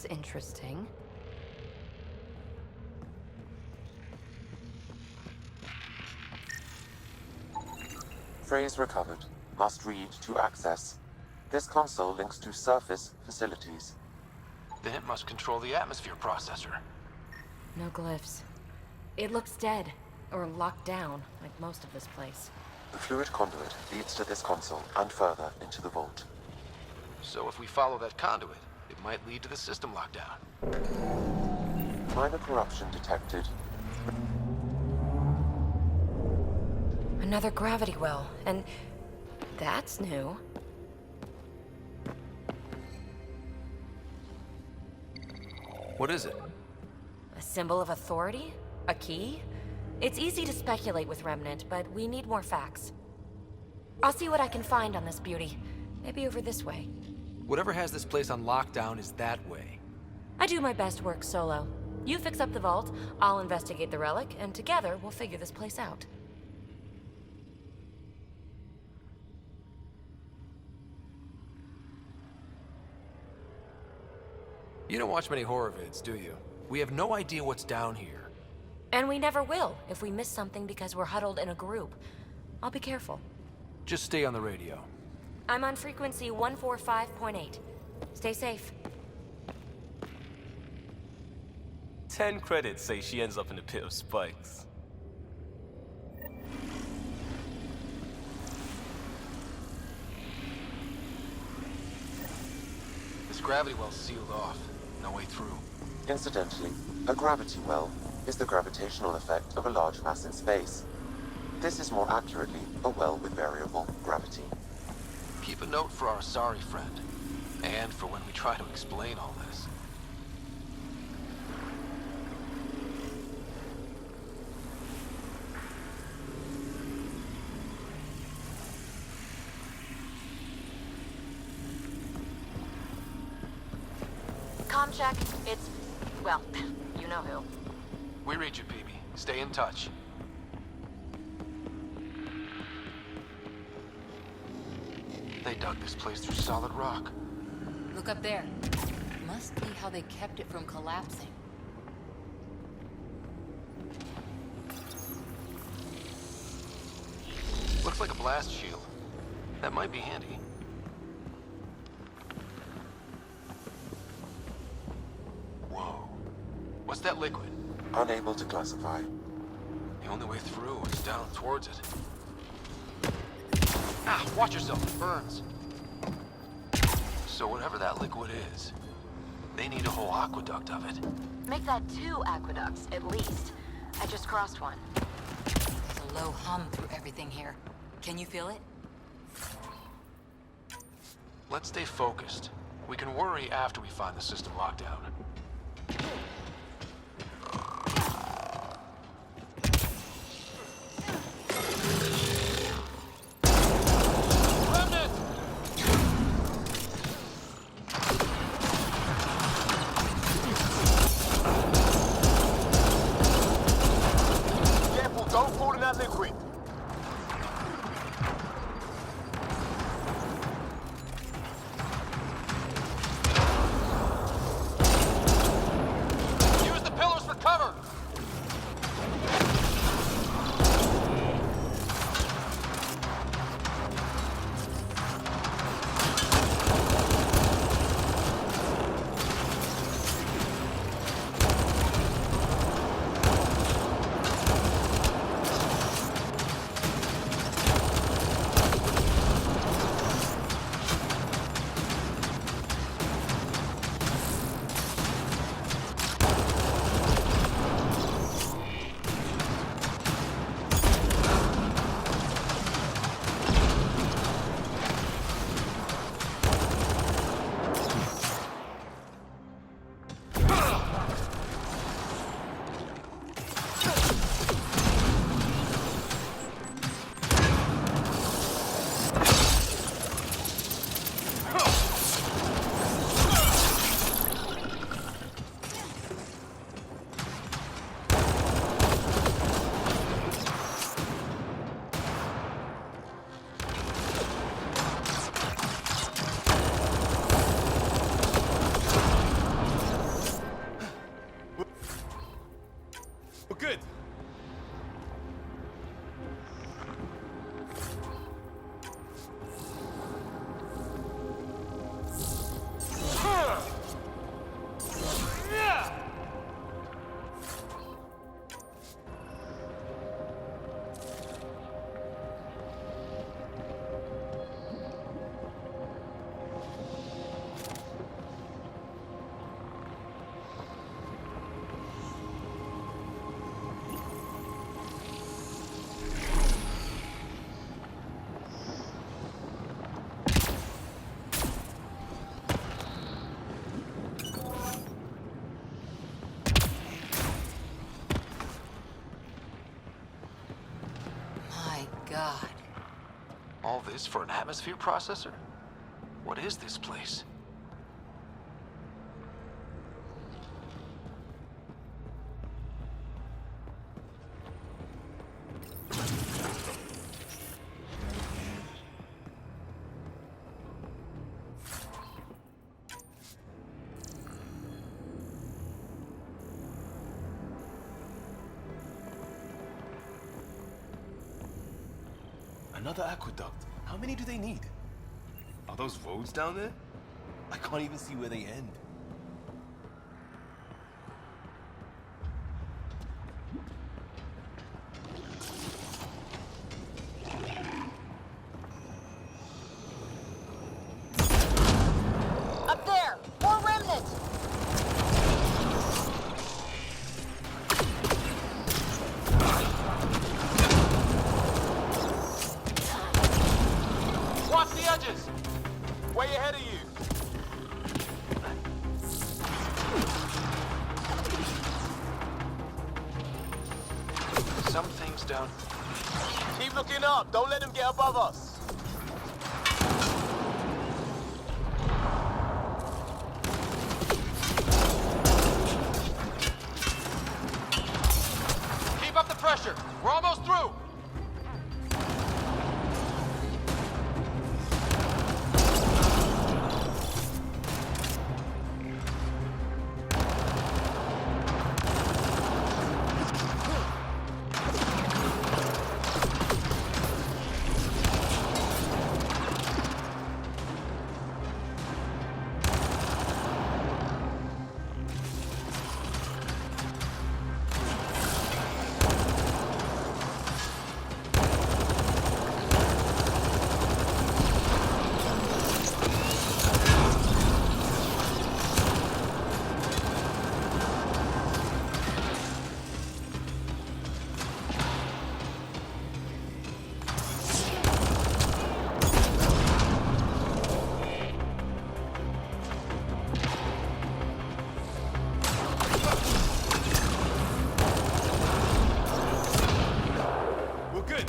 That's interesting. Phrase recovered. Must read to access. This console links to surface facilities. Then it must control the atmosphere processor. No glyphs. It looks dead, or locked down, like most of this place. The fluid conduit leads to this console and further into the vault. So if we follow that conduit, it might lead to the system lockdown. Minor corruption detected. Another gravity well, and that's new. What is it? A symbol of authority? A key? It's easy to speculate with Remnant, but we need more facts. I'll see what I can find on this beauty. Maybe over this way. Whatever has this place on lockdown is that way. I do my best work solo. You fix up the vault, I'll investigate the relic, and together we'll figure this place out. You don't watch many horror vids, do you? We have no idea what's down here. And we never will if we miss something because we're huddled in a group. I'll be careful. Just stay on the radio. I'm on frequency 145.8. Stay safe. 10 credits say she ends up in a pit of spikes. This gravity well's sealed off. No way through. Incidentally, a gravity well is the gravitational effect of a large mass in space. This is more accurately a well with variable gravity. Keep a note for our sorry friend. And for when we try to explain all this. Comm check. It's... well, you know who. We read you, PB. Stay in touch. They dug this place through solid rock. Look up there. Must be how they kept it from collapsing. Looks like a blast shield. That might be handy. Whoa. What's that liquid? Unable to classify. The only way through is down towards it. Ah, watch yourself, it burns. So whatever that liquid is, they need a whole aqueduct of it. Make that 2 aqueducts, at least. I just crossed one. There's a low hum through everything here. Can you feel it? Let's stay focused. We can worry after we find the system lockdown. this for an atmosphere processor? What is this place? Another aqueduct. How many do they need? Are those roads down there? I can't even see where they end. Up there! More remnants! Watch the edges! Way ahead of you! Some things down. Keep looking up. Don't let them get above us. Keep up the pressure! We're almost through! We're good.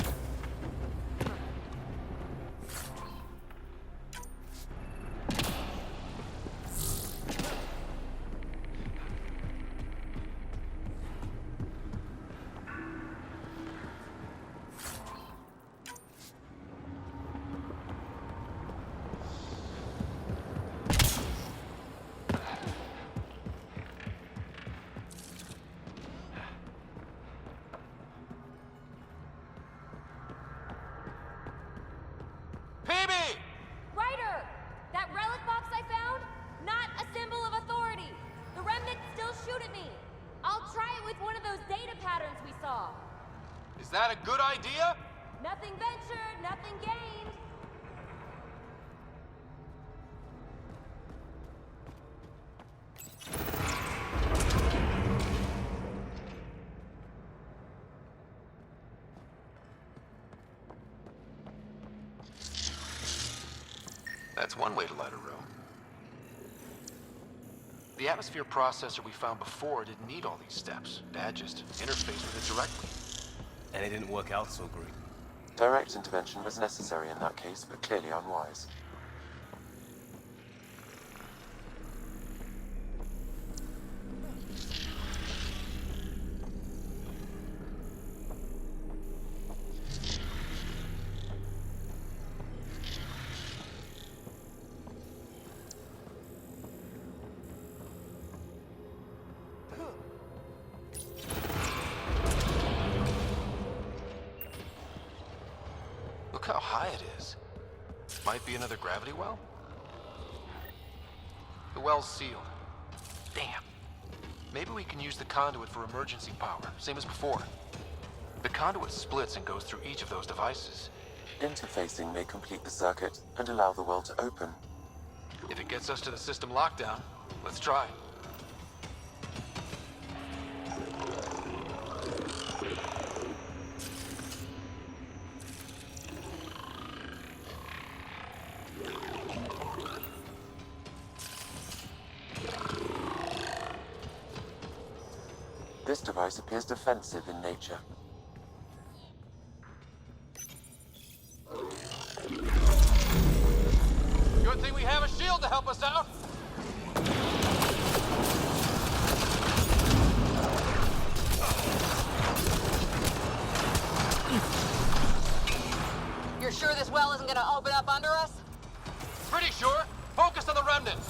PB! Ryder! That relic box I found? Not a symbol of authority. The remnants still shoot at me. I'll try it with one of those data patterns we saw. Is that a good idea? Nothing ventured, nothing gained. That's one way to light a room. The atmosphere processor we found before didn't need all these steps. Dad just interfaced with it directly. And it didn't work out so great. Direct intervention was necessary in that case, but clearly unwise. Look how high it is. Might be another gravity well? The well's sealed. Damn. Maybe we can use the conduit for emergency power, same as before. The conduit splits and goes through each of those devices. Interfacing may complete the circuit and allow the well to open. If it gets us to the system lockdown, let's try. This device appears defensive in nature. shield to help us out? You're sure this well isn't gonna open up under us? Pretty sure. Focus on the remnant.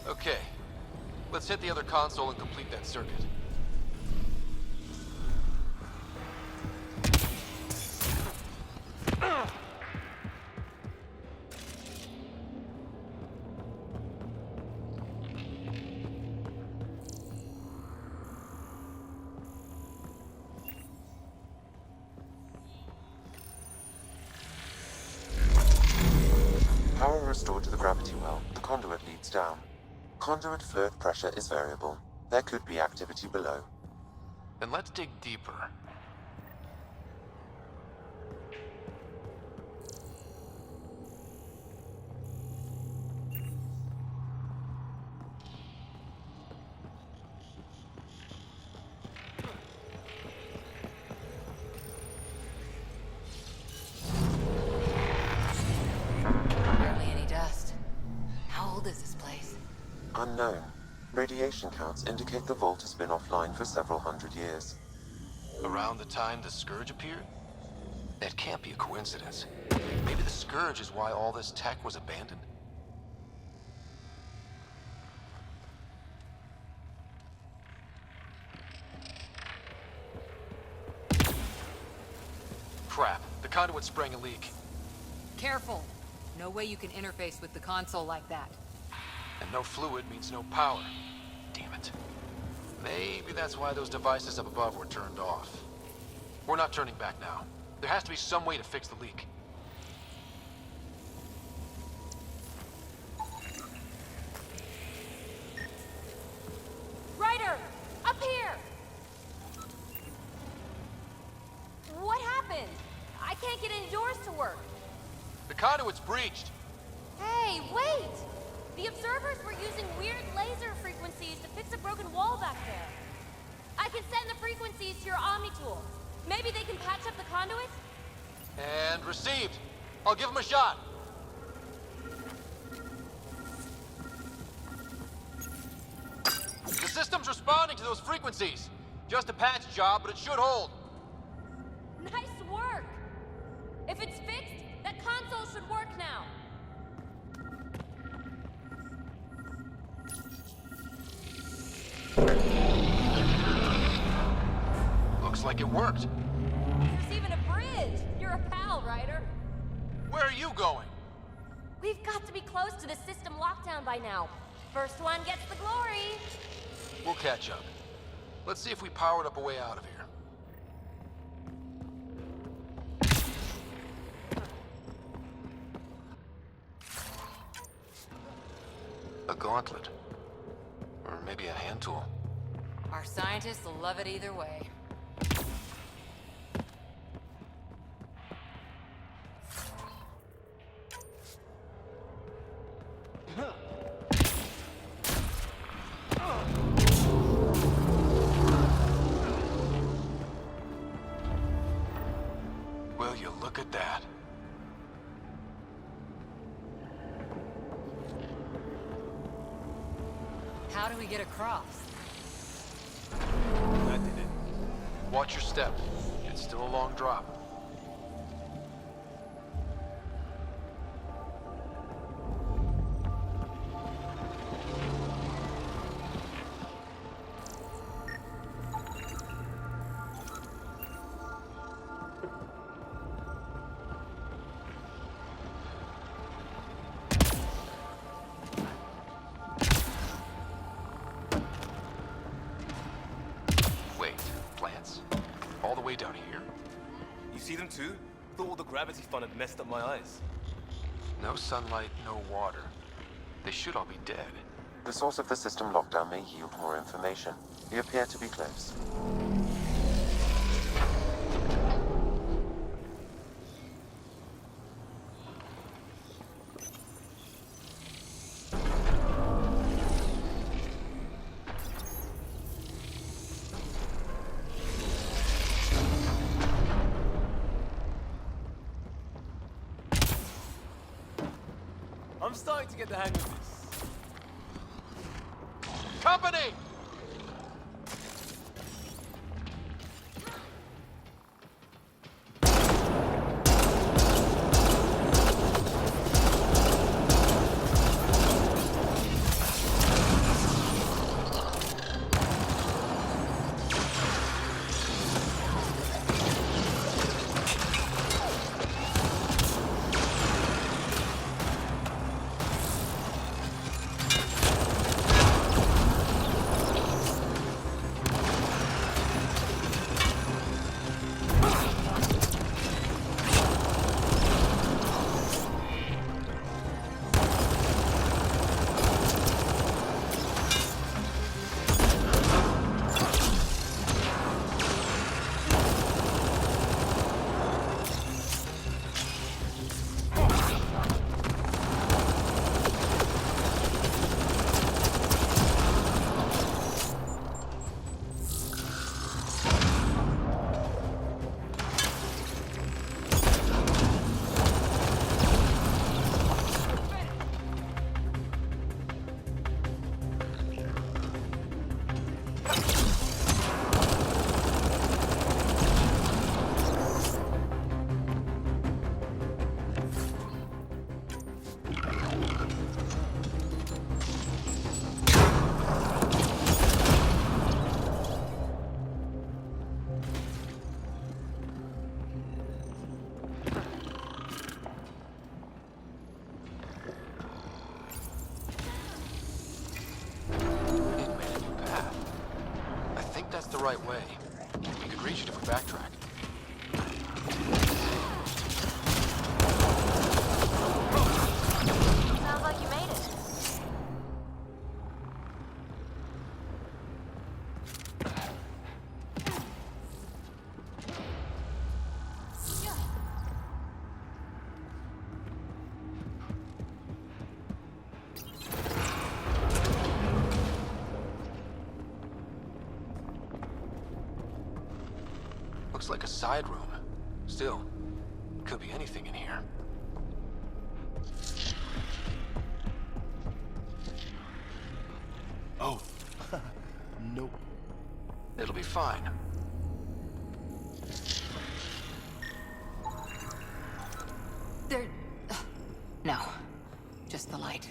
Okay. Let's hit the other console and complete that circuit. Power restored to the gravity well. The conduit leads down. Conduit fluid pressure is variable. There could be activity below. Then let's dig deeper. Barely any dust. How old is this place? Unknown. Radiation counts indicate the vault has been offline for several hundred years. Around the time the Scourge appeared? That can't be a coincidence. Maybe the Scourge is why all this tech was abandoned? Crap. The conduit sprang a leak. Careful. No way you can interface with the console like that. And no fluid means no power. Damn it. Maybe that's why those devices up above were turned off. We're not turning back now. There has to be some way to fix the leak. Ryder! Up here! What happened? I can't get indoors to work. The conduit's breached. Hey, wait! The observers were using weird laser frequencies to fix a broken wall back there. I can send the frequencies to your Omni tool. Maybe they can patch up the conduit? And received. I'll give him a shot. The system's responding to those frequencies. Just a patch job, but it should hold. Nice work! If it's fixed, that console should work now. Looks like it worked. There's even a bridge! You're a pal, Ryder. Where are you going? We've got to be close to the system lockdown by now. First one gets the glory. We'll catch up. Let's see if we powered up a way out of here. A gauntlet. Or maybe a hand tool. Our scientists will love it either way. Will you look at that? How do we get across? That did it. Watch your step. it's still a long drop. Wait, plants? All the way down here? You see them too? Thought all the gravity fun had messed up my eyes. No sunlight, no water. They should all be dead. The source of the system lockdown may yield more information. We appear to be close. I'm starting to get the hang of this. Company! That's the right way. We could reach it if we backtrack. Sounds like you made it. Looks like a side room. Still, could be anything in here. Oh. Nope. It'll be fine. There... No. Just the light.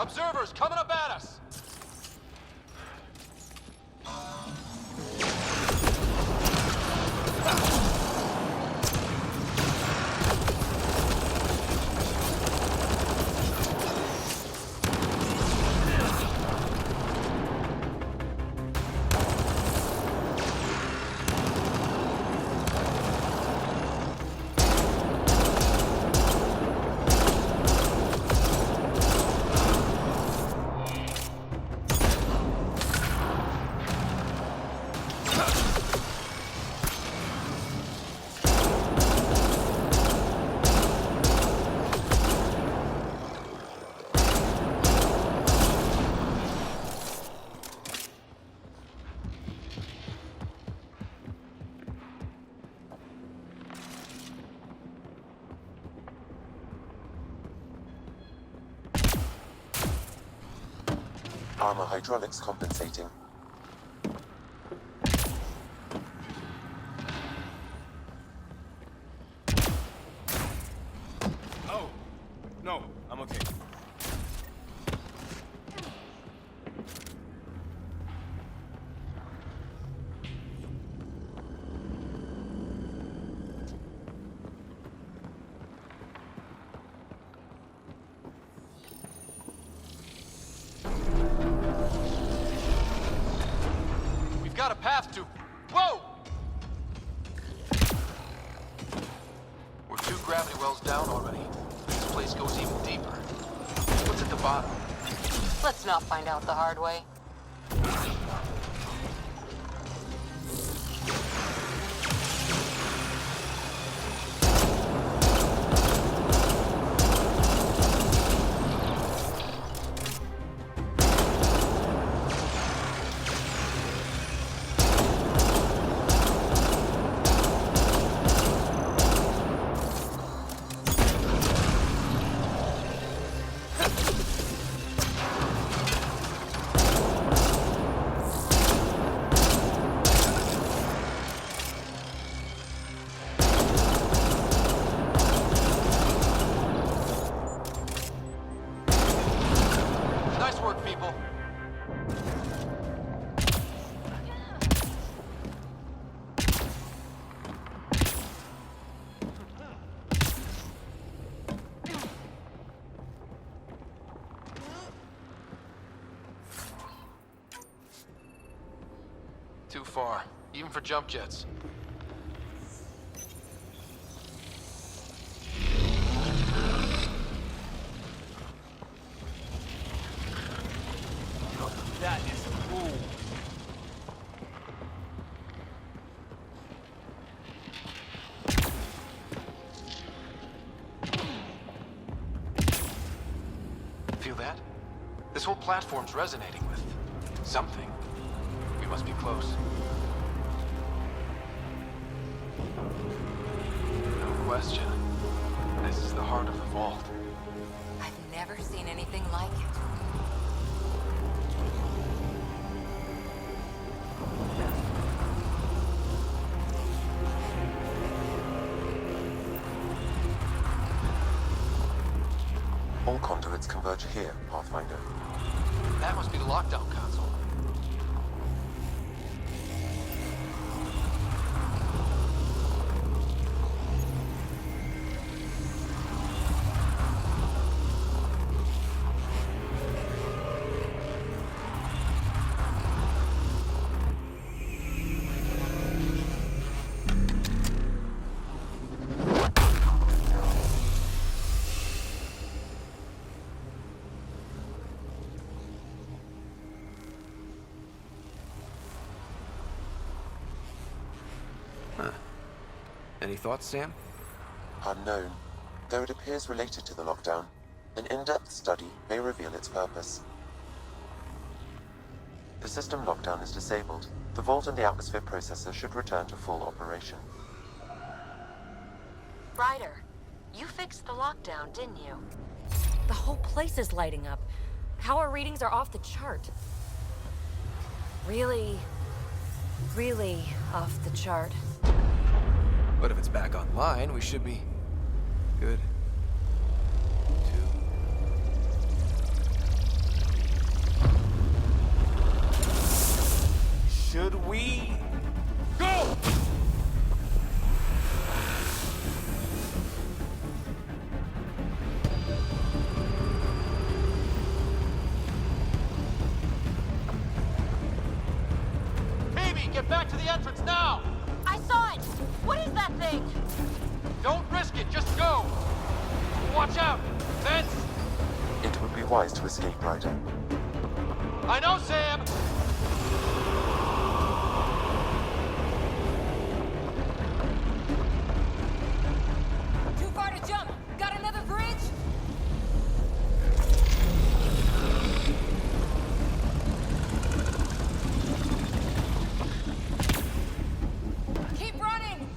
Observers coming up at us! Armor hydraulics compensating. Oh, no, I'm okay. We've got a path to... Whoa! We're 2 gravity wells down already. This place goes even deeper. What's at the bottom? Let's not find out the hard way. Nice work, people. Too far, even for jump jets. That is cool. Feel that? This whole platform's resonating with something. We must be close. No question. This is the heart of the vault. I've never seen anything like it. All conduits converge here, Pathfinder. That must be the lockdown console. Any thoughts, Sam? Unknown. Though it appears related to the lockdown, an in-depth study may reveal its purpose. The system lockdown is disabled. The vault and the atmosphere processor should return to full operation. Ryder, you fixed the lockdown, didn't you? The whole place is lighting up. Power readings are off the chart. Really off the chart. But if it's back online, we should be good. 2. back to the entrance now! I saw it! What is that thing? Don't risk it, just go! Watch out! Vents! It would be wise to escape, Ryder. I know, Sam! Too far to jump. Got another bridge? Keep running!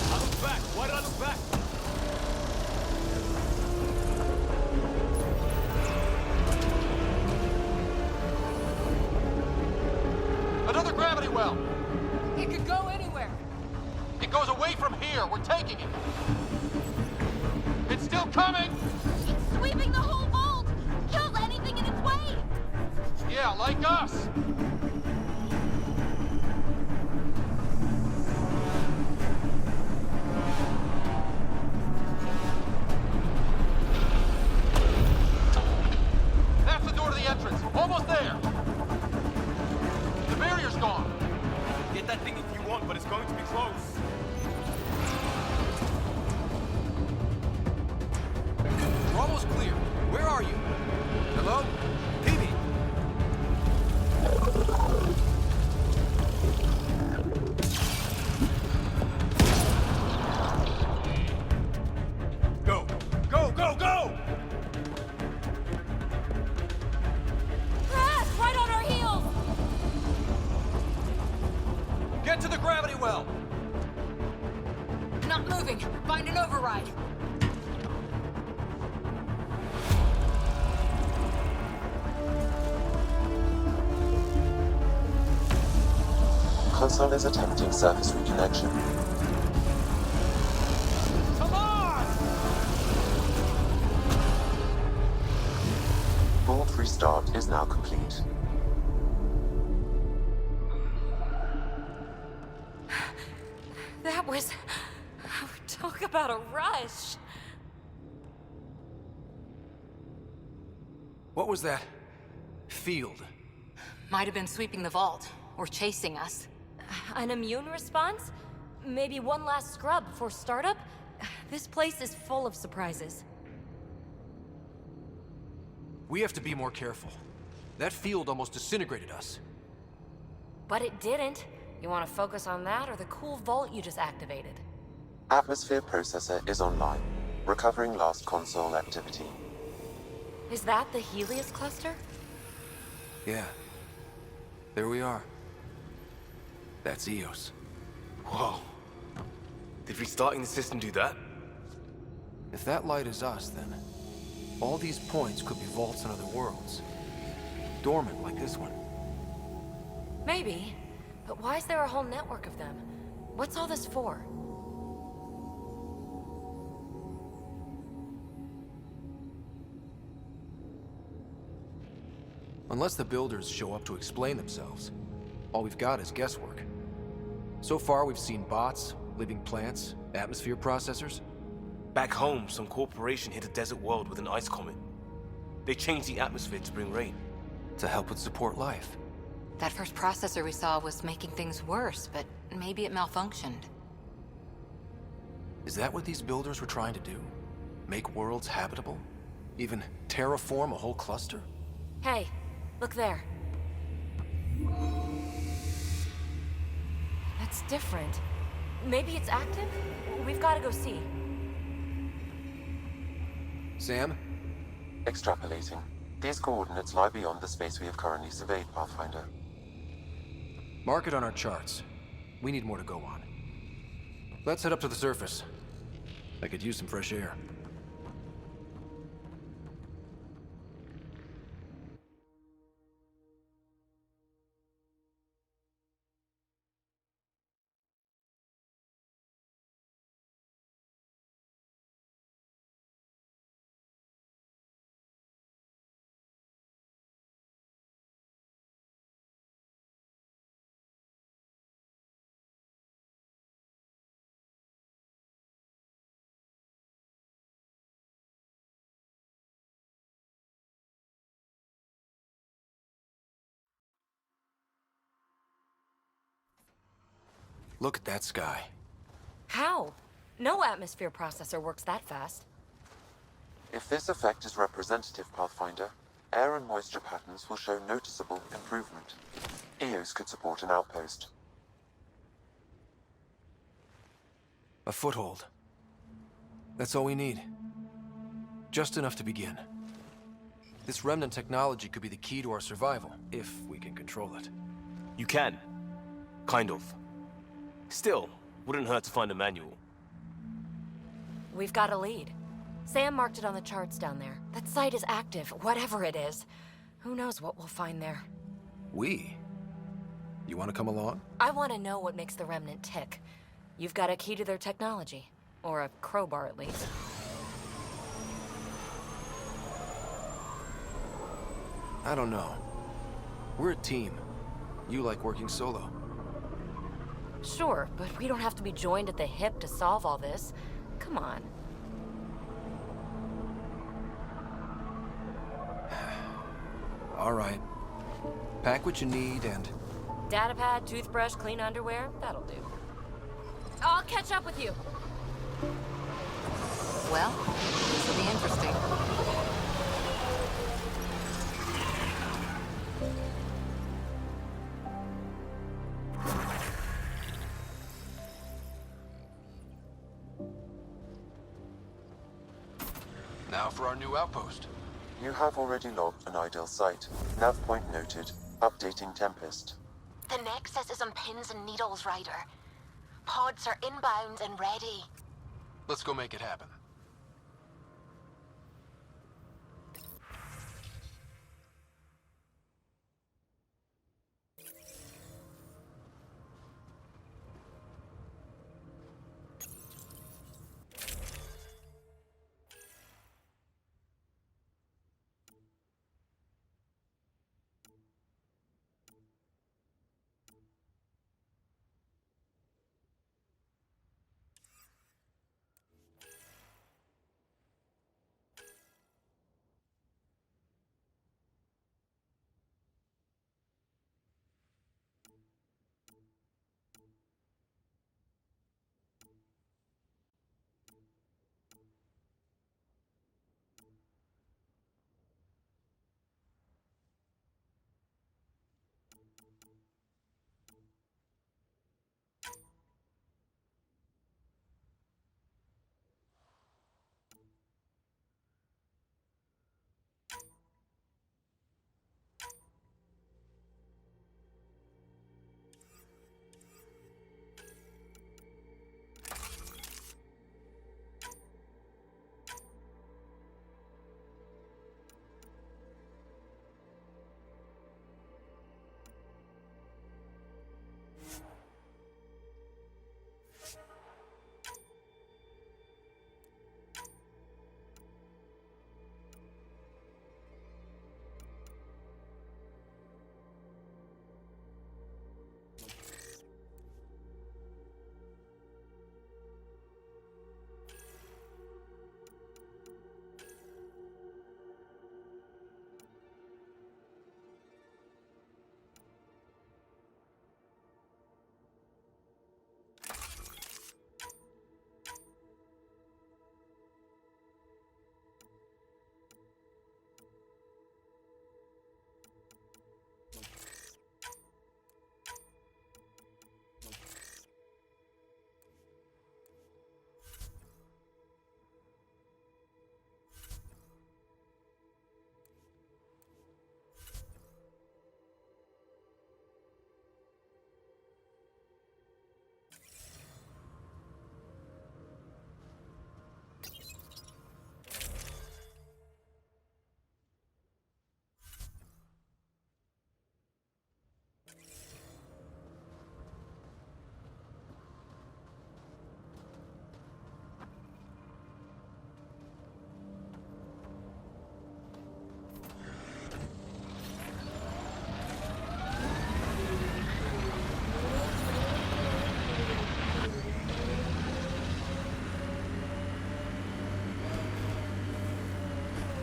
I look back. Why did I look back? Another gravity well! It could go anywhere. It goes away from here. We're taking it. It's still coming! It's sweeping the whole vault! Kills anything in its way! Yeah, like us! That's the door to the entrance. Almost there. The barrier's gone. Get that thing if you want, but it's going to be close. We're almost clear. Where are you? Hello? Peavy? Go! Go, go, go! Crash! Right on our heels! Get to the gravity well! Not moving. Find an override. Console is attempting surface reconnection. Come on! Vault restart is now complete. That was... Talk about a rush! What was that? Field. Might have been sweeping the vault, or chasing us. An immune response? Maybe one last scrub before startup? This place is full of surprises. We have to be more careful. That field almost disintegrated us. But it didn't. You want to focus on that or the cool vault you just activated? Atmosphere processor is online, recovering lost console activity. Is that the Helios cluster? Yeah. There we are. That's Eos. Whoa. Did restarting the system do that? If that light is us, then all these points could be vaults in other worlds. Dormant like this one. Maybe. But why is there a whole network of them? What's all this for? Unless the builders show up to explain themselves, all we've got is guesswork. So far, we've seen bots, living plants, atmosphere processors. Back home, some corporation hit a desert world with an ice comet. They changed the atmosphere to bring rain. To help with support life. That first processor we saw was making things worse, but maybe it malfunctioned. Is that what these builders were trying to do? Make worlds habitable? Even terraform a whole cluster? Hey, look there. That's different. Maybe it's active? We've got to go see. Sam? Extrapolating. These coordinates lie beyond the space we have currently surveyed, Pathfinder. Mark it on our charts. We need more to go on. Let's head up to the surface. I could use some fresh air. Look at that sky. How? No atmosphere processor works that fast. If this effect is representative, Pathfinder, air and moisture patterns will show noticeable improvement. EOS could support an outpost. A foothold. That's all we need. Just enough to begin. This remnant technology could be the key to our survival, if we can control it. You can. Kind of. Still, wouldn't hurt to find a manual. We've got a lead. Sam marked it on the charts down there. That site is active, whatever it is. Who knows what we'll find there. We? You want to come along? I want to know what makes the Remnant tick. You've got a key to their technology. Or a crowbar, at least. I don't know. We're a team. You like working solo. Sure, but we don't have to be joined at the hip to solve all this. Come on. All right. Pack what you need and... Datapad, toothbrush, clean underwear, that'll do. I'll catch up with you. Well, this will be interesting. Now for our new outpost. You have already logged an ideal site. Nav point noted. Updating Tempest. The Nexus is on pins and needles, Ryder. Pods are inbound and ready. Let's go make it happen.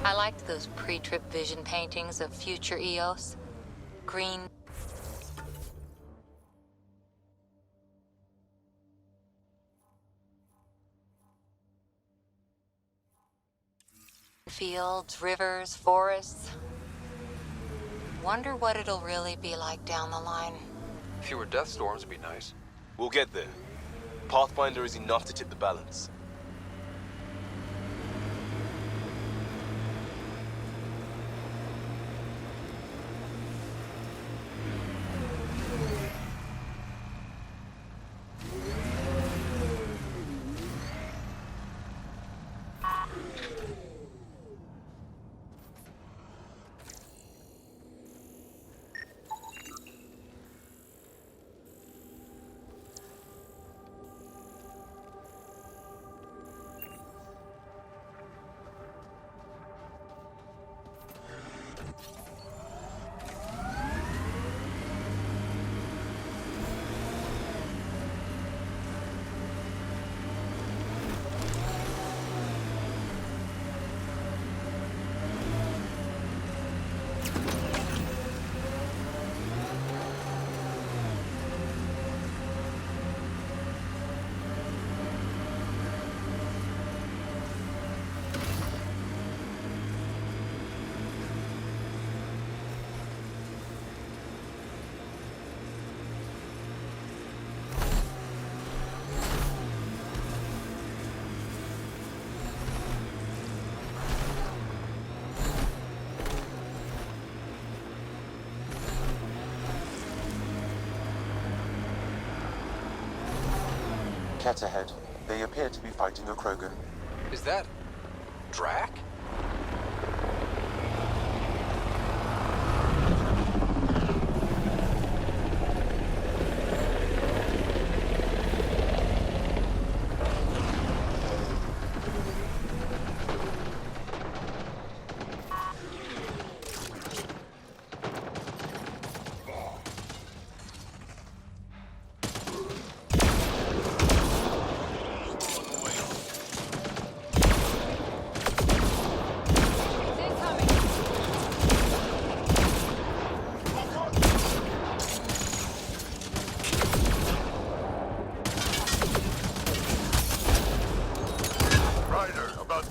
I liked those pre-trip vision paintings of future EOS. Green. Fields, rivers, forests. Wonder what it'll really be like down the line. Fewer death storms would be nice. We'll get there. Pathfinder is enough to tip the balance. Cat ahead. They appear to be fighting a Krogan. Is that... Drac?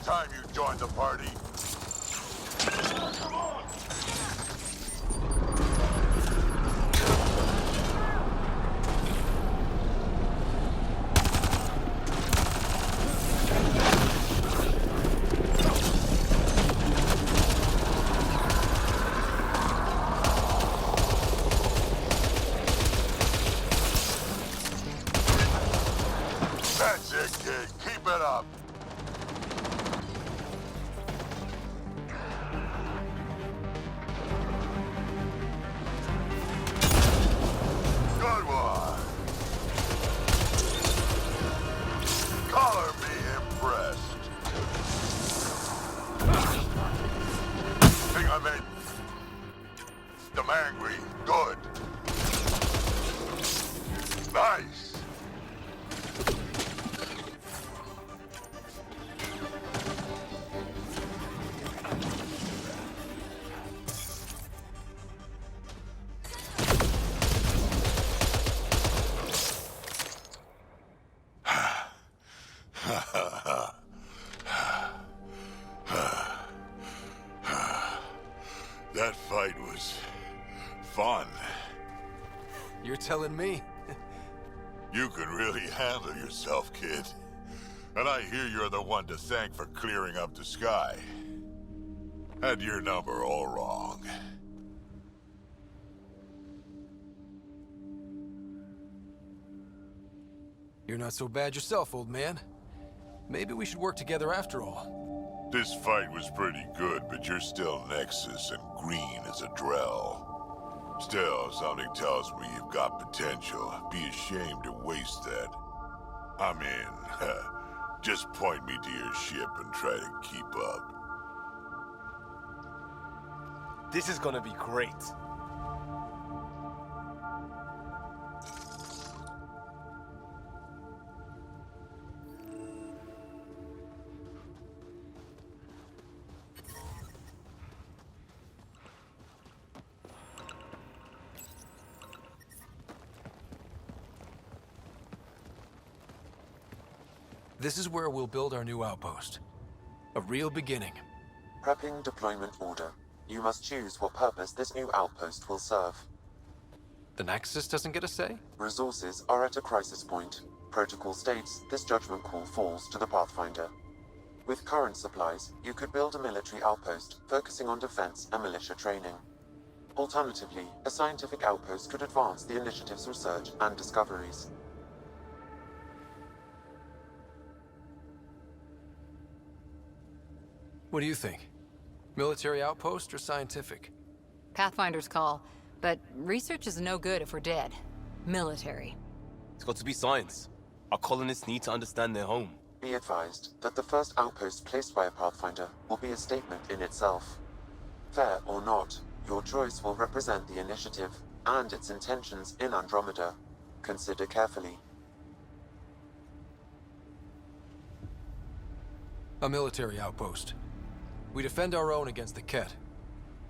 Time you joined the party. That's it, kid. Keep it up. Good one. Color me impressed. Think I made them angry. Good. Nice. That fight was fun. You're telling me? You can really handle yourself, kid. And I hear you're the one to thank for clearing up the sky. Had your number all wrong. You're not so bad yourself, old man. Maybe we should work together after all. This fight was pretty good, but you're still Nexus and green as a Drell. Still, something tells me you've got potential. Be ashamed to waste that. I'm in. Just point me to your ship and try to keep up. This is gonna be great. This is where we'll build our new outpost. A real beginning. Prepping deployment order. You must choose what purpose this new outpost will serve. The Nexus doesn't get a say? Resources are at a crisis point. Protocol states this judgment call falls to the Pathfinder. With current supplies, you could build a military outpost focusing on defense and militia training. Alternatively, a scientific outpost could advance the initiative's research and discoveries. What do you think? Military outpost or scientific? Pathfinder's call, but research is no good if we're dead. Military. It's got to be science. Our colonists need to understand their home. Be advised that the first outpost placed by a Pathfinder will be a statement in itself. Fair or not, your choice will represent the initiative and its intentions in Andromeda. Consider carefully. A military outpost. We defend our own against the Ket.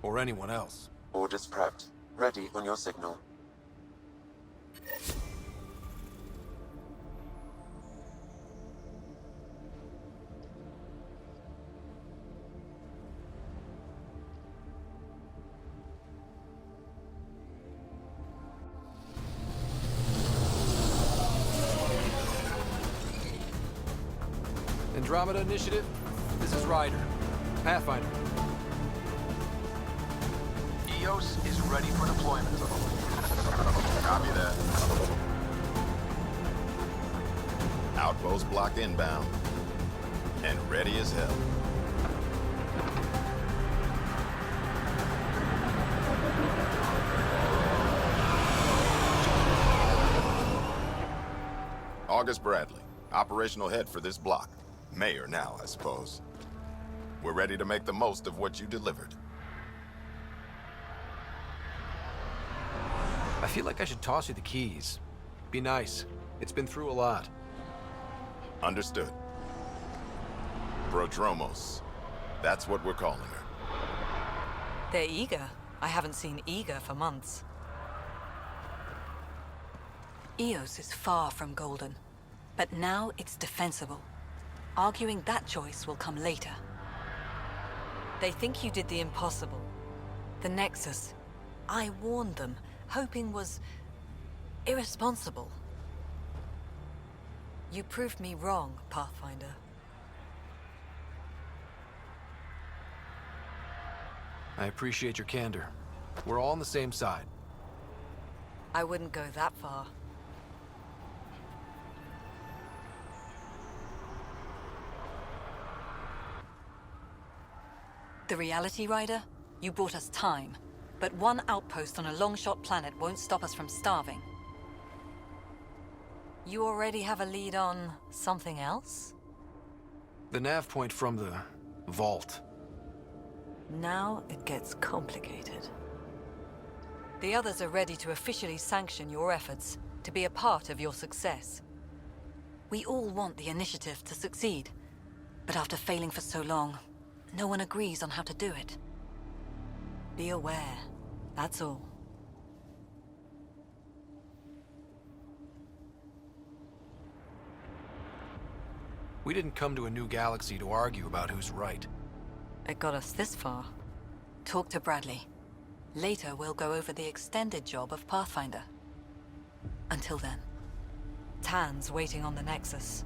Or anyone else. Orders prepped. Ready on your signal. Andromeda Initiative, this is Ryder. Pathfinder. EOS is ready for deployment. Copy that. Outpost block inbound. And ready as hell. August Bradley, operational head for this block. Mayor now, I suppose. We're ready to make the most of what you delivered. I feel like I should toss you the keys. Be nice. It's been through a lot. Understood. Prodromos. That's what we're calling her. They're eager. I haven't seen eager for months. Eos is far from golden, but now it's defensible. Arguing that choice will come later. They think you did the impossible. The Nexus. I warned them, hoping was irresponsible. You proved me wrong, Pathfinder. I appreciate your candor. We're all on the same side. I wouldn't go that far. The Reality Rider? You brought us time. But one outpost on a long-shot planet won't stop us from starving. You already have a lead on something else? The nav point from the vault. Now it gets complicated. The others are ready to officially sanction your efforts, to be a part of your success. We all want the initiative to succeed, but after failing for so long, no one agrees on how to do it. Be aware, that's all. We didn't come to a new galaxy to argue about who's right. It got us this far. Talk to Bradley. Later, we'll go over the extended job of Pathfinder. Until then, Tan's waiting on the Nexus.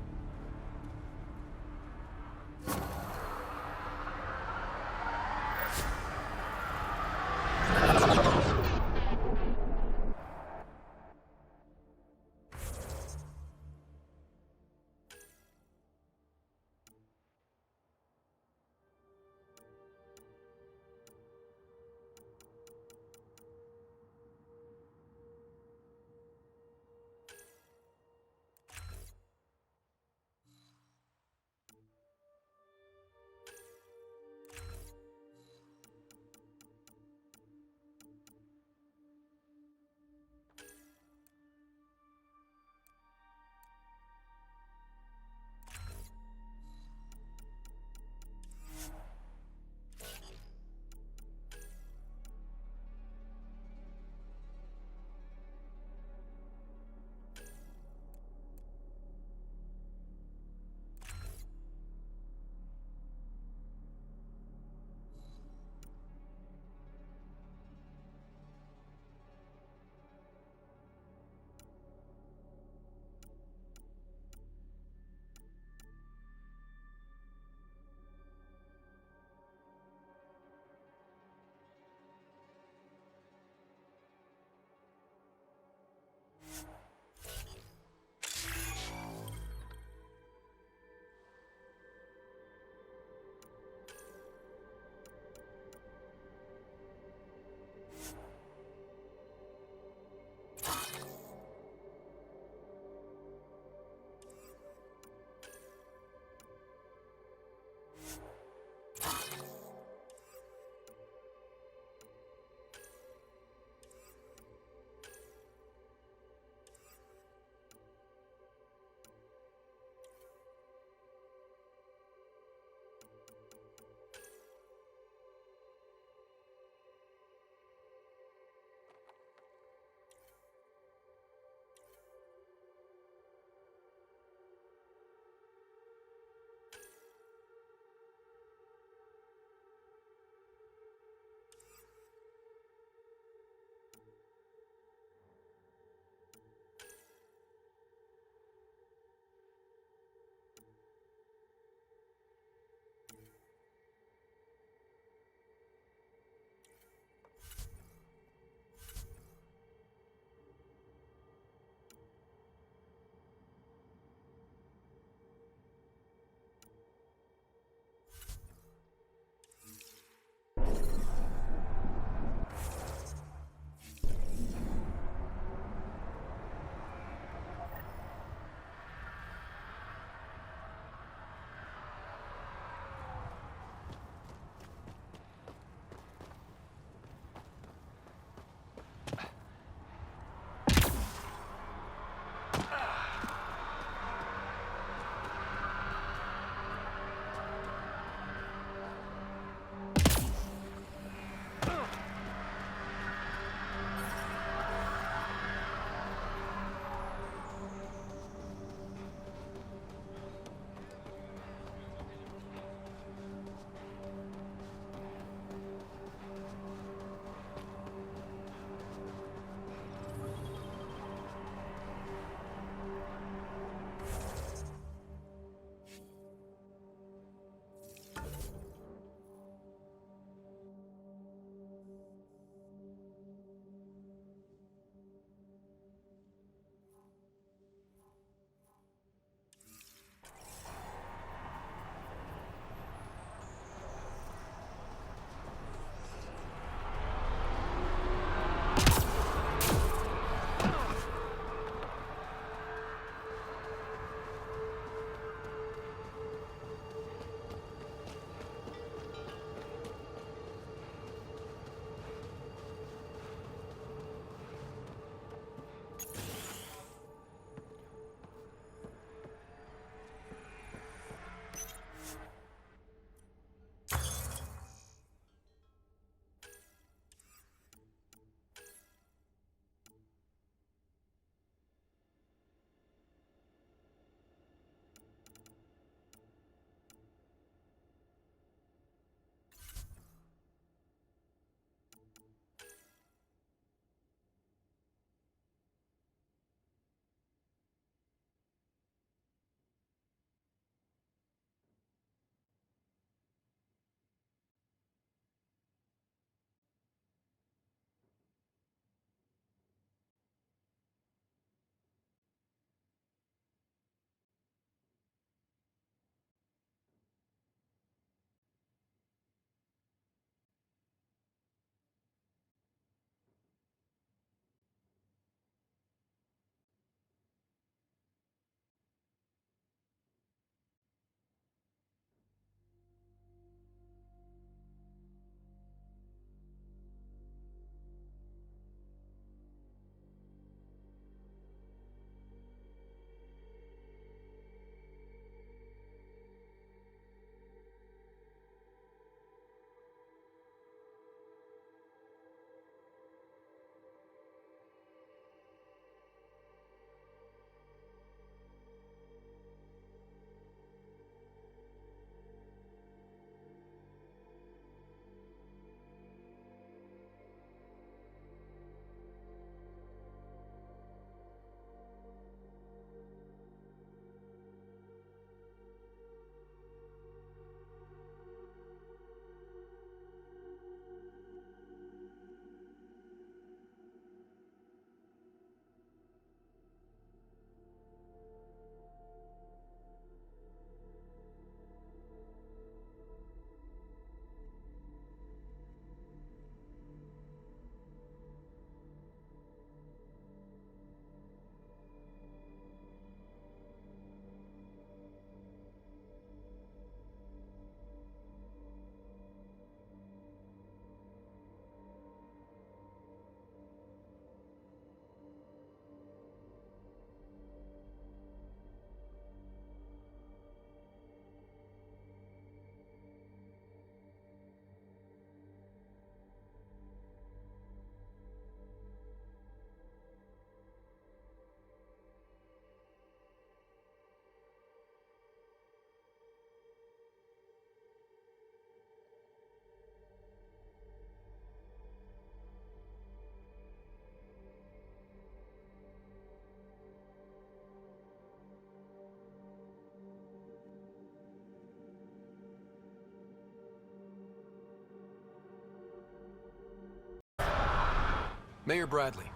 Mayor Bradley.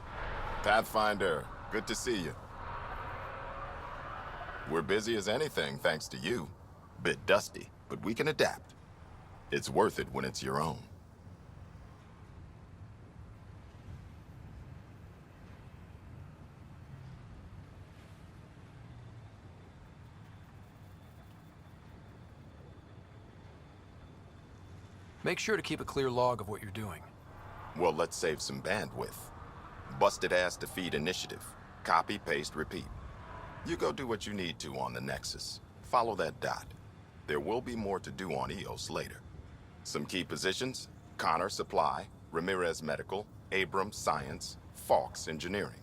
Pathfinder, good to see you. We're busy as anything, thanks to you. Bit dusty, but we can adapt. It's worth it when it's your own. Make sure to keep a clear log of what you're doing. Well, let's save some bandwidth. Busted ass defeat initiative. Copy, paste, repeat. You go do what you need to on the Nexus. Follow that dot. There will be more to do on EOS later. Some key positions: Connor Supply, Ramirez Medical, Abrams Science, Falks Engineering.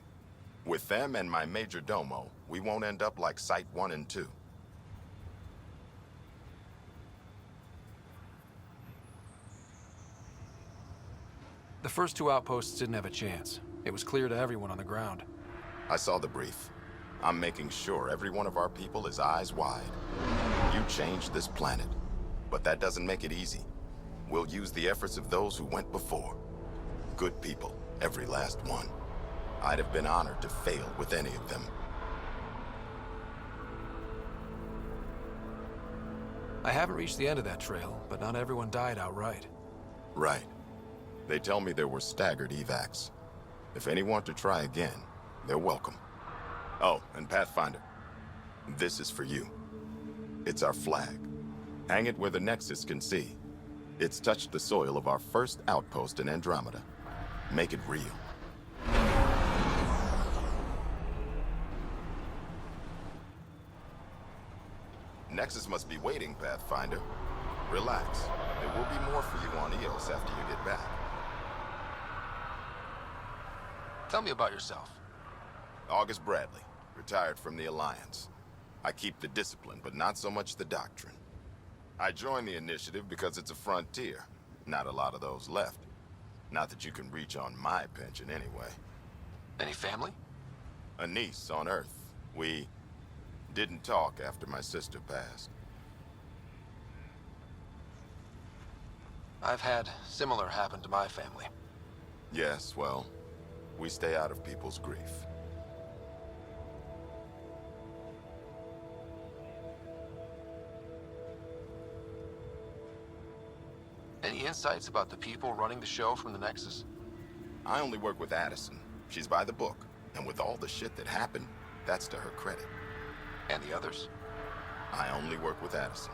With them and my major domo, we won't end up like Site 1 and 2. The first two outposts didn't have a chance. It was clear to everyone on the ground. I saw the brief. I'm making sure every one of our people is eyes wide. You changed this planet, but that doesn't make it easy. We'll use the efforts of those who went before. Good people, every last one. I'd have been honored to fail with any of them. I haven't reached the end of that trail, but not everyone died outright. Right. They tell me there were staggered evacs. If any want to try again, they're welcome. Oh, and Pathfinder, this is for you. It's our flag. Hang it where the Nexus can see. It's touched the soil of our first outpost in Andromeda. Make it real. Nexus must be waiting, Pathfinder. Relax. There will be more for you on EOS after you get back. Tell me about yourself. August Bradley, retired from the Alliance. I keep the discipline, but not so much the doctrine. I joined the initiative because it's a frontier. Not a lot of those left. Not that you can reach on my pension anyway. Any family? A niece on Earth. We didn't talk after my sister passed. I've had similar happen to my family. Yes, well, we stay out of people's grief. Any insights about the people running the show from the Nexus? I only work with Addison. She's by the book. And with all the shit that happened, that's to her credit. And the others? I only work with Addison.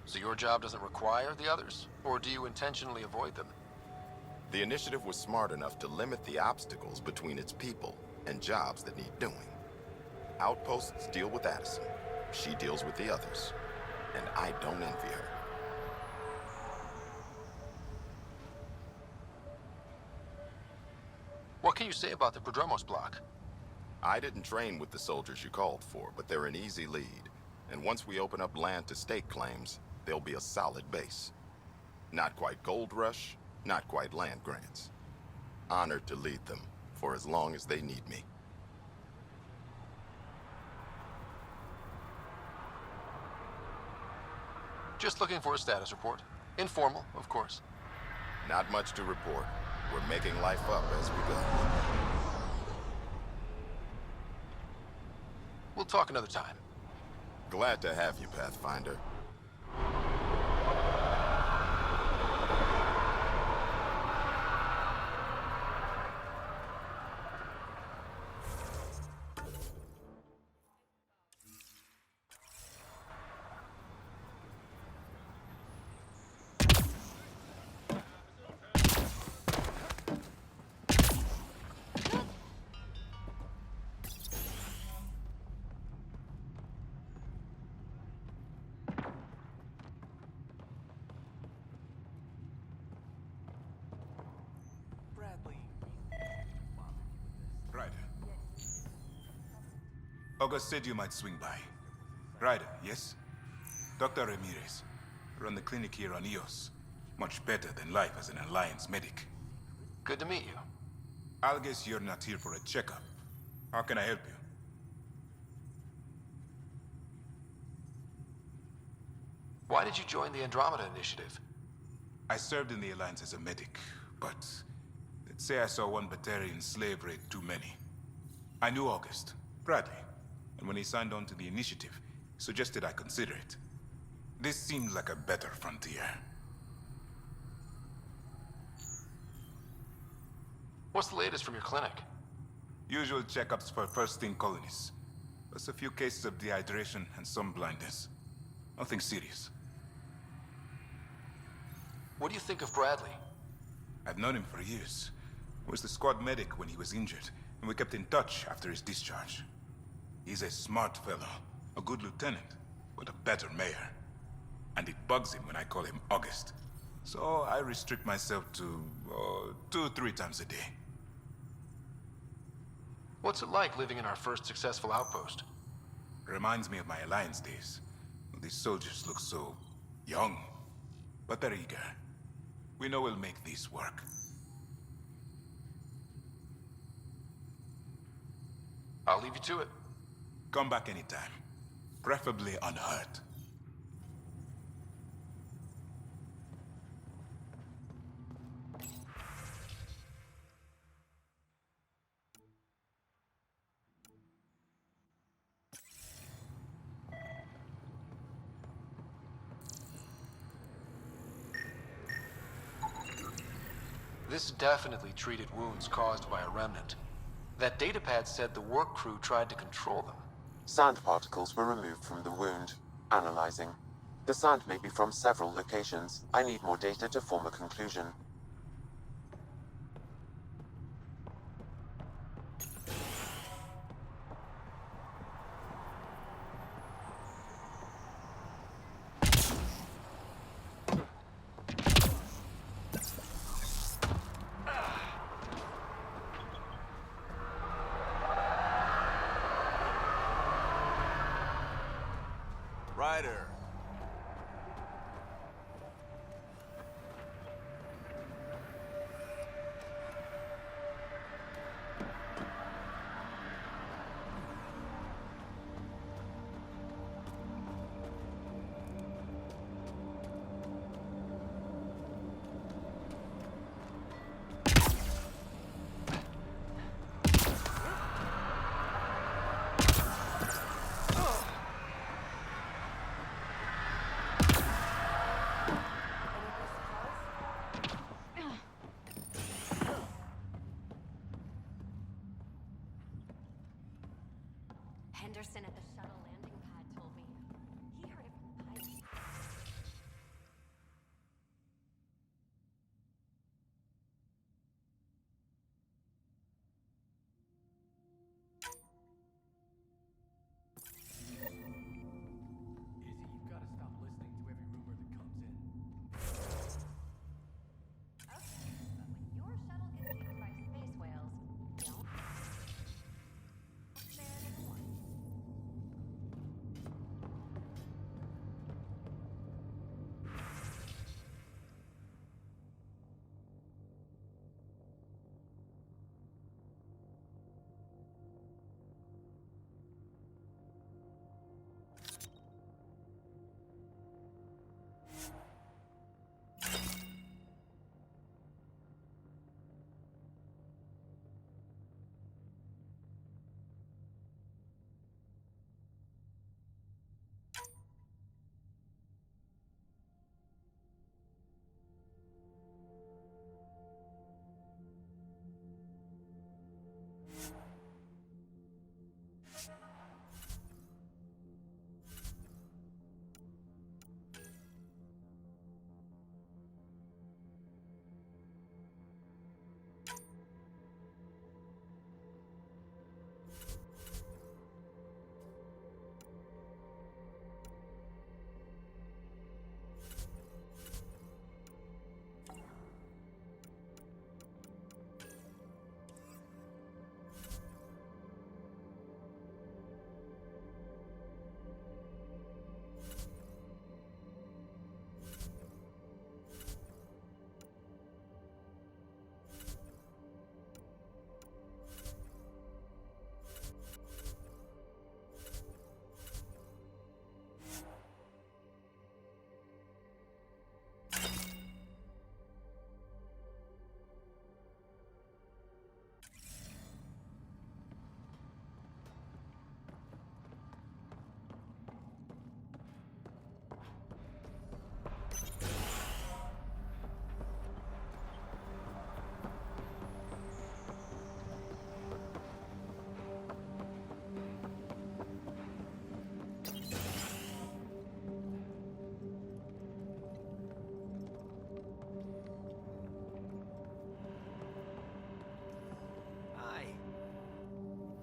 So your job doesn't require the others? Or do you intentionally avoid them? The initiative was smart enough to limit the obstacles between its people and jobs that need doing. Outposts deal with Addison. She deals with the others. And I don't envy her. What can you say about the Prodromos block? I didn't train with the soldiers you called for, but they're an easy lead. And once we open up land to stake claims, they'll be a solid base. Not quite gold rush, not quite land grants. Honored to lead them for as long as they need me. Just looking for a status report. Informal, of course. Not much to report. We're making life up as we go. We'll talk another time. Glad to have you, Pathfinder. August said you might swing by. Ryder, yes? Dr. Ramirez. Run the clinic here on Eos. Much better than life as an Alliance medic. Good to meet you. I'll guess you're not here for a checkup. How can I help you? Why did you join the Andromeda Initiative? I served in the Alliance as a medic, but let's say I saw one Batarian slave raid too many. I knew August, Bradley, and when he signed on to the initiative, he suggested I consider it. This seemed like a better frontier. What's the latest from your clinic? Usual checkups for first-in colonists. Plus a few cases of dehydration and some blindness. Nothing serious. What do you think of Bradley? I've known him for years. I was the squad medic when he was injured, and we kept in touch after his discharge. He's a smart fellow, a good lieutenant, but a better mayor. And it bugs him when I call him August. So I restrict myself to 2-3 times a day. What's it like living in our first successful outpost? Reminds me of my Alliance days. These soldiers look so young, but they're eager. We know we'll make this work. I'll leave you to it. Come back anytime. Preferably unhurt. This definitely treated wounds caused by a remnant. That datapad said the work crew tried to control them. Sand particles were removed from the wound. Analyzing. The sand may be from several locations. I need more data to form a conclusion. Ryder. Henderson at the shuttle landing pad told me. He heard it from pilots. Izzy, you've got to stop listening to every rumor that comes in. Okay, but when your shuttle gets eaten by space whales, don't say it anymore.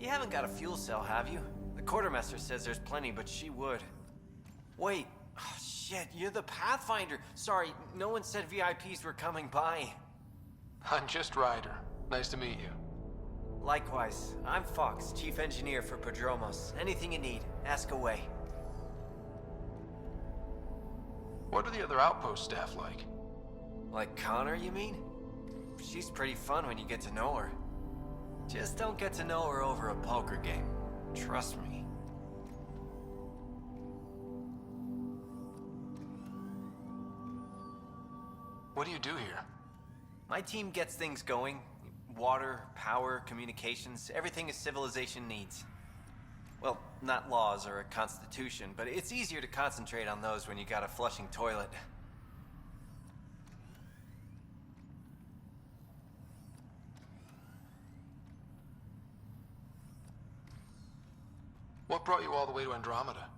You haven't got a fuel cell, have you? The quartermaster says there's plenty, but she would. Wait. Oh, shit, you're the Pathfinder. Sorry, no one said VIPs were coming by. I'm just Ryder. Nice to meet you. Likewise. I'm Fox, Chief Engineer for Prodromos. Anything you need, ask away. What are the other outpost staff like? Like Connor, you mean? She's pretty fun when you get to know her. Just don't get to know her over a poker game. Trust me. What do you do here? My team gets things going. Water, power, communications, everything a civilization needs. Well, not laws or a constitution, but it's easier to concentrate on those when you got a flushing toilet. What brought you all the way to Andromeda?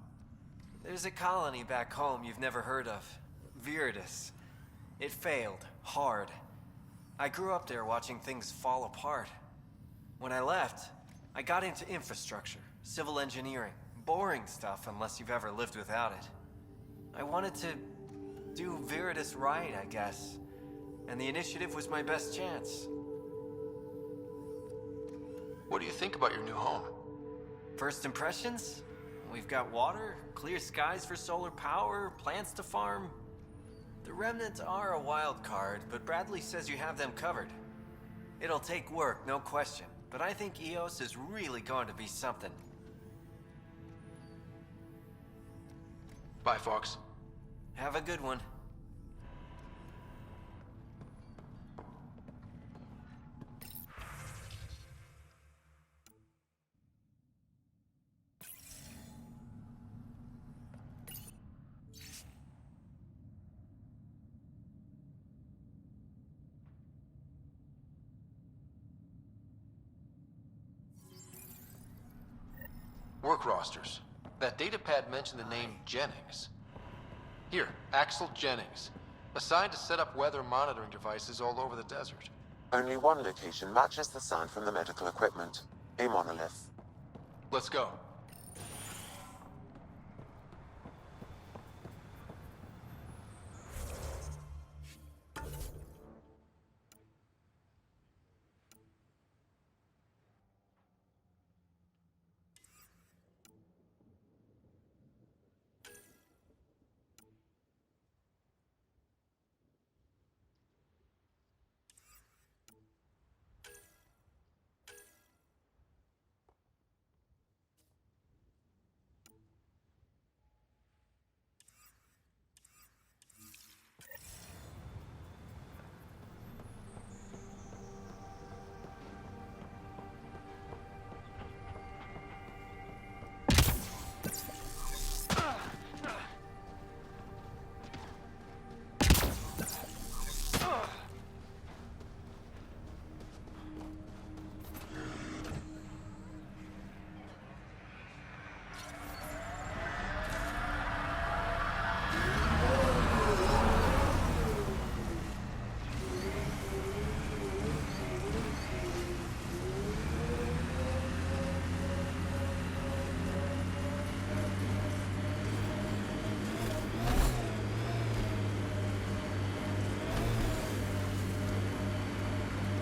There's a colony back home you've never heard of. Viridis. It failed. Hard. I grew up there watching things fall apart. When I left, I got into infrastructure, civil engineering. Boring stuff unless you've ever lived without it. I wanted to do Viridis right, I guess. And the initiative was my best chance. What do you think about your new home? First impressions? We've got water, clear skies for solar power, plants to farm. The Remnants are a wild card, but Bradley says you have them covered. It'll take work, no question, but I think EOS is really going to be something. Bye, Fox. Have a good one. Work rosters. That datapad mentioned the name Jennings. Here, Axel Jennings. Assigned to set up weather monitoring devices all over the desert. Only one location matches the sound from the medical equipment. A monolith. Let's go.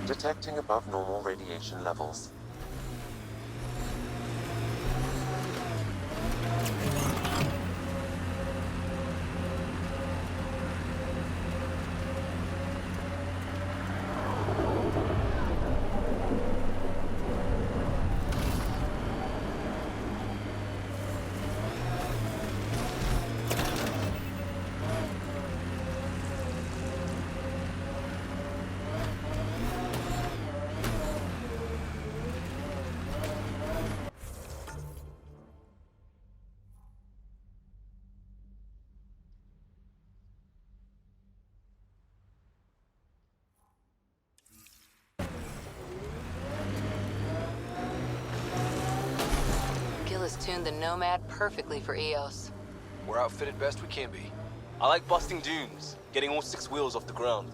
Detecting above normal radiation levels. Has tuned the Nomad perfectly for EOS. We're outfitted best we can be. I like busting dunes, getting all 6 wheels off the ground.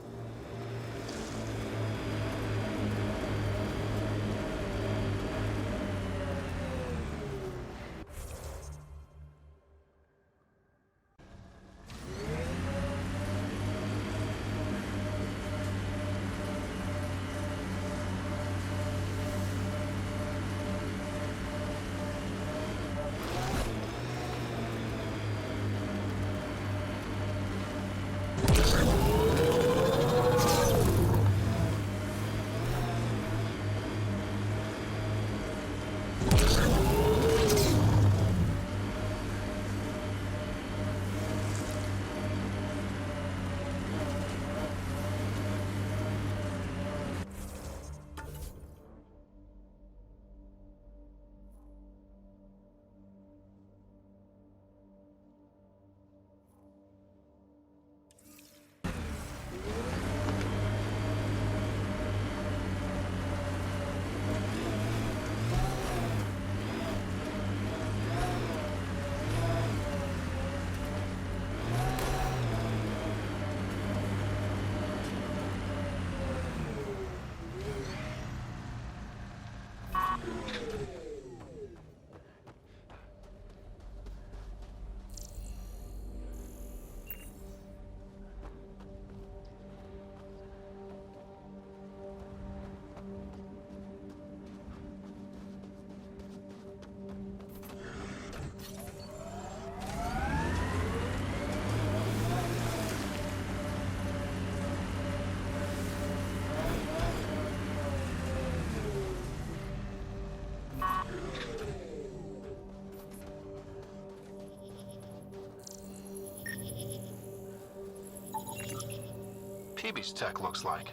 Phoebe's tech looks like.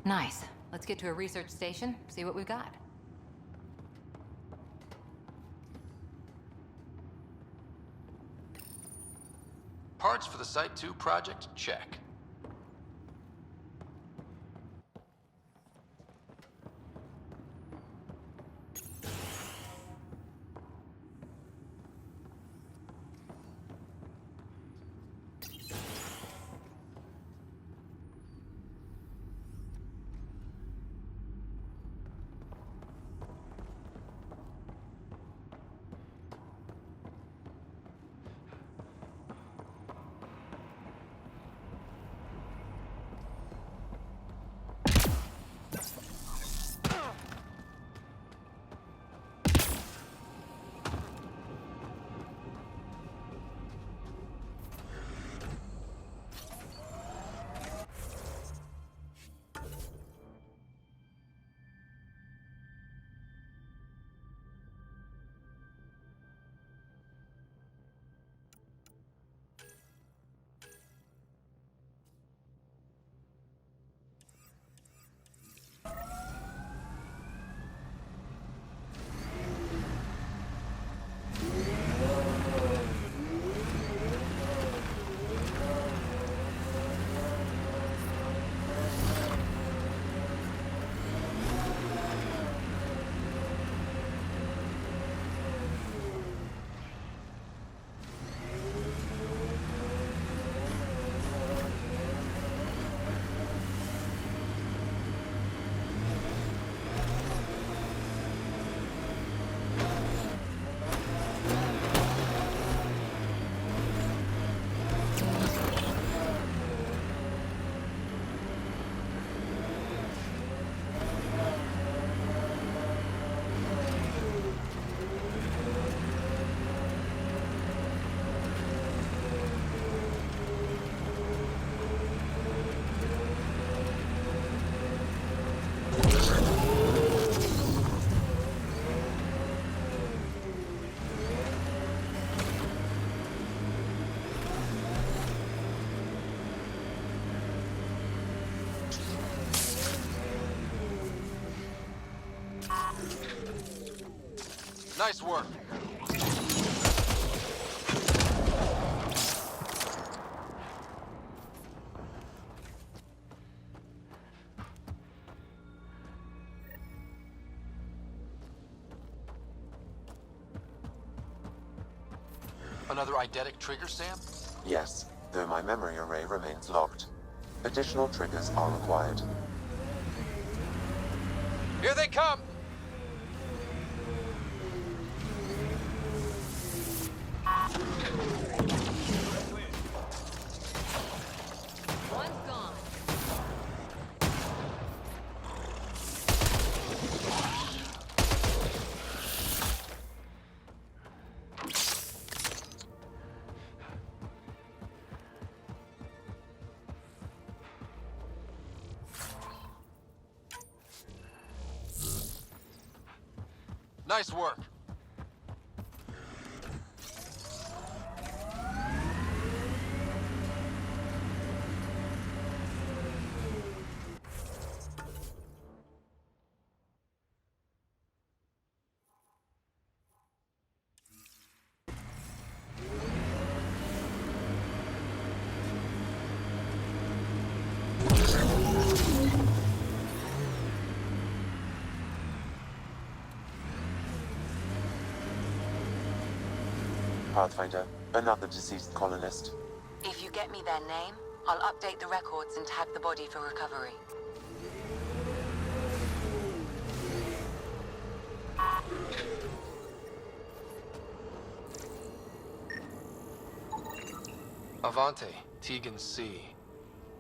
Nice. Let's get to a research station, see what we've got. Parts for the Site 2 project? Check. Nice work. Another eidetic trigger, Sam? Yes, though my memory array remains locked. Additional triggers are required. Here they come! One's gone. Nice work. Pathfinder. Another deceased colonist. If you get me their name, I'll update the records and tag the body for recovery. Avante, Tegan C.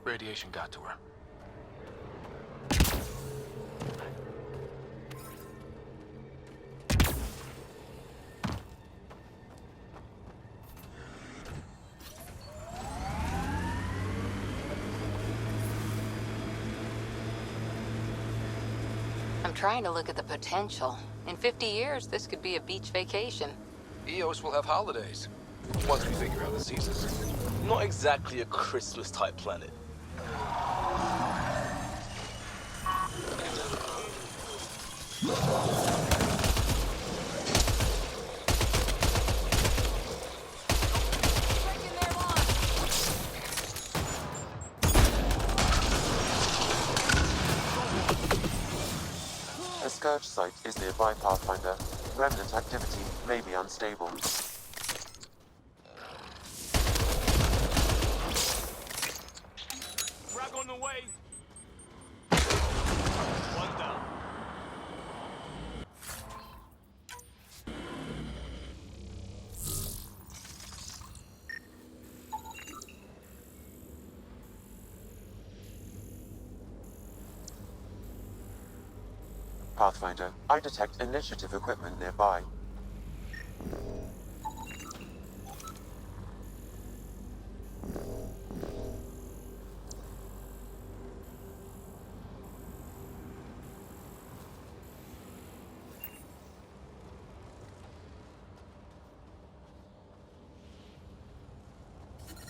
Radiation got to her. I'm trying to look at the potential. In 50 years, this could be a beach vacation. Eos will have holidays, once we figure out the seasons. Not exactly a Christmas-type planet. A scourge site is nearby, Pathfinder. Remnant activity may be unstable. Frag on the way. One down. Pathfinder, I detect initiative equipment nearby.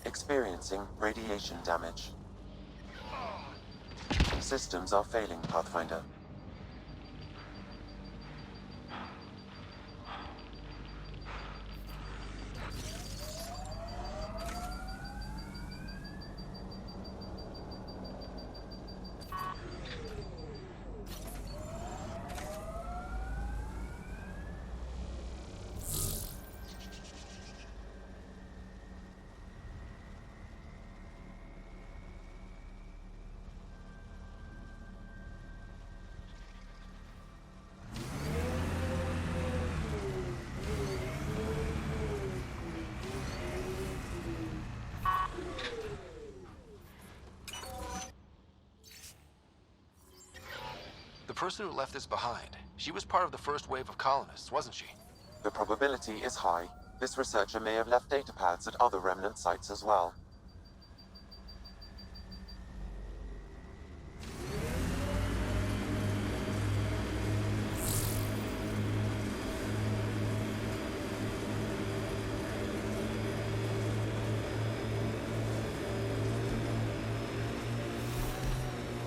Experiencing radiation damage. Systems are failing, Pathfinder. The person who left this behind, she was part of the first wave of colonists, wasn't she? The probability is high. This researcher may have left data pads at other remnant sites as well.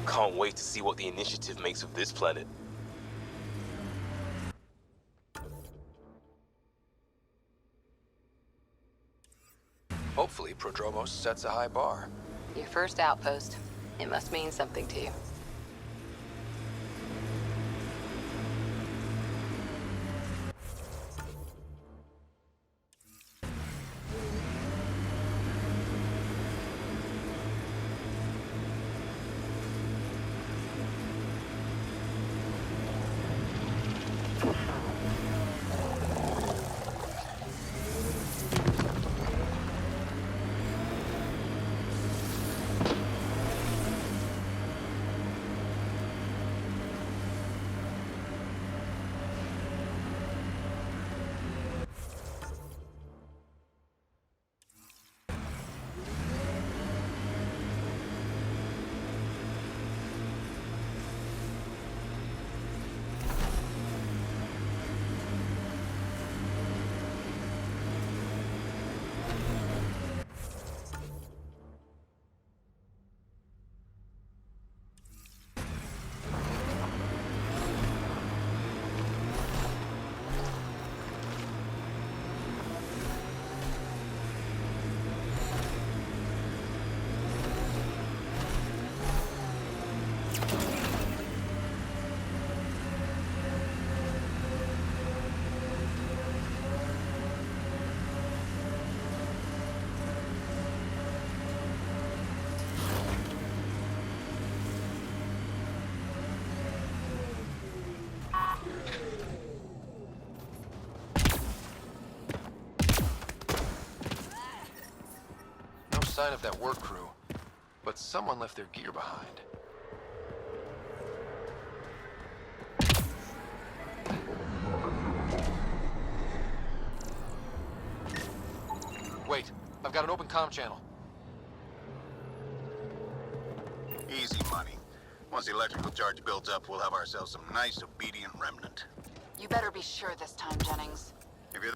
Can't wait to see what the initiative makes of this planet. Hopefully, Prodromos sets a high bar. Your first outpost. It must mean something to you. sign of that work crew, but someone left their gear behind. Wait, I've got an open comm channel. Easy money. Once the electrical charge builds up, we'll have ourselves some nice, obedient remnant. You better be sure this time, Jennings. If you're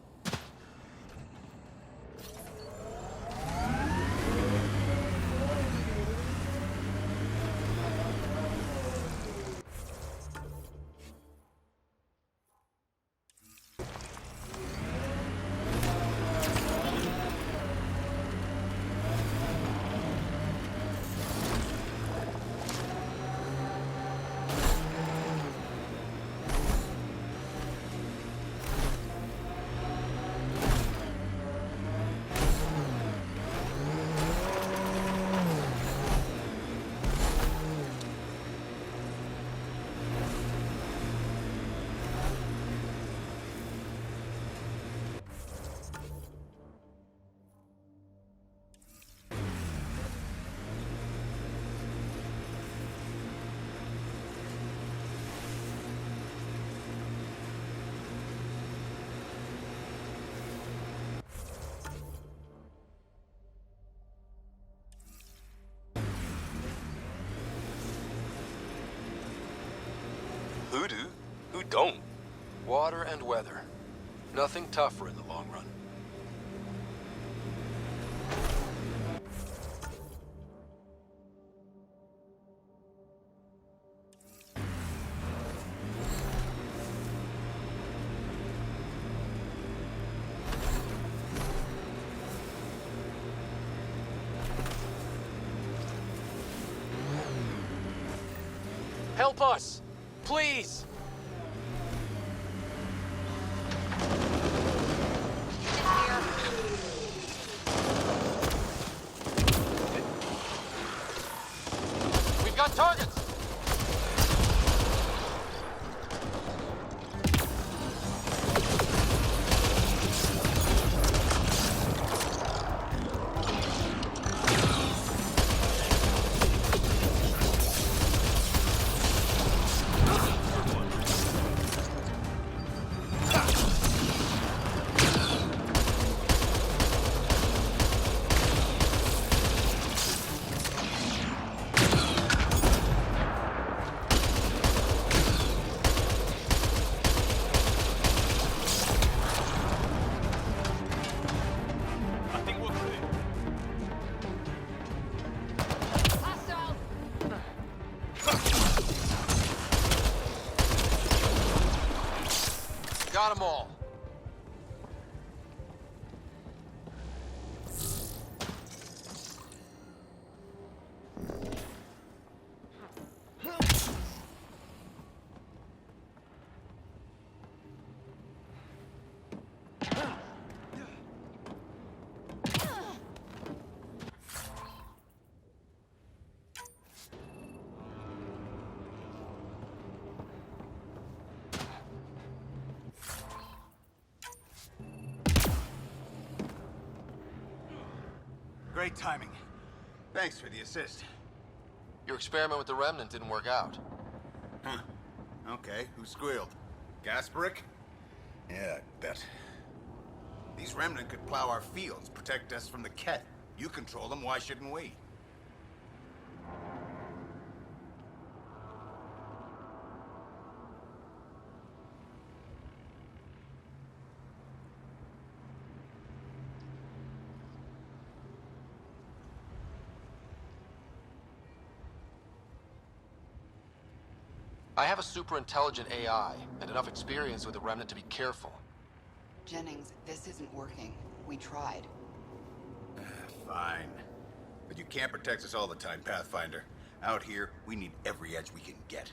Who do? Who don't? Water and weather. Nothing tougher in the long run. Help us! Please! We've got targets! Got them all. great timing. Thanks for the assist. Your experiment with the Remnant didn't work out. Huh. Okay, who squealed? Gasparic? Yeah, I bet. These Remnant could plow our fields, protect us from the Ket. You control them, why shouldn't we? I have a super intelligent AI and enough experience with the Remnant to be careful. Jennings, this isn't working. We tried. Fine. But you can't protect us all the time, Pathfinder. Out here, we need every edge we can get.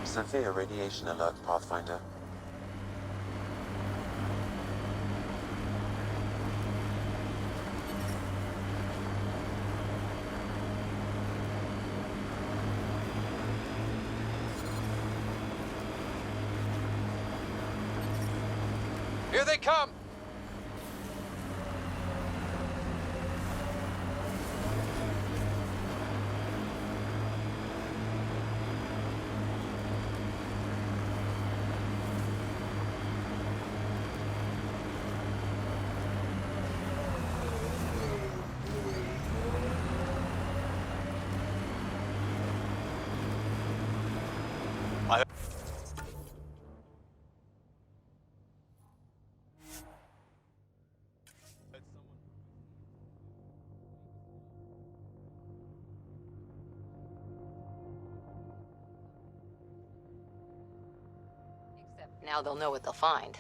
Severe radiation alert, Pathfinder. Here they come! Now they'll know what they'll find.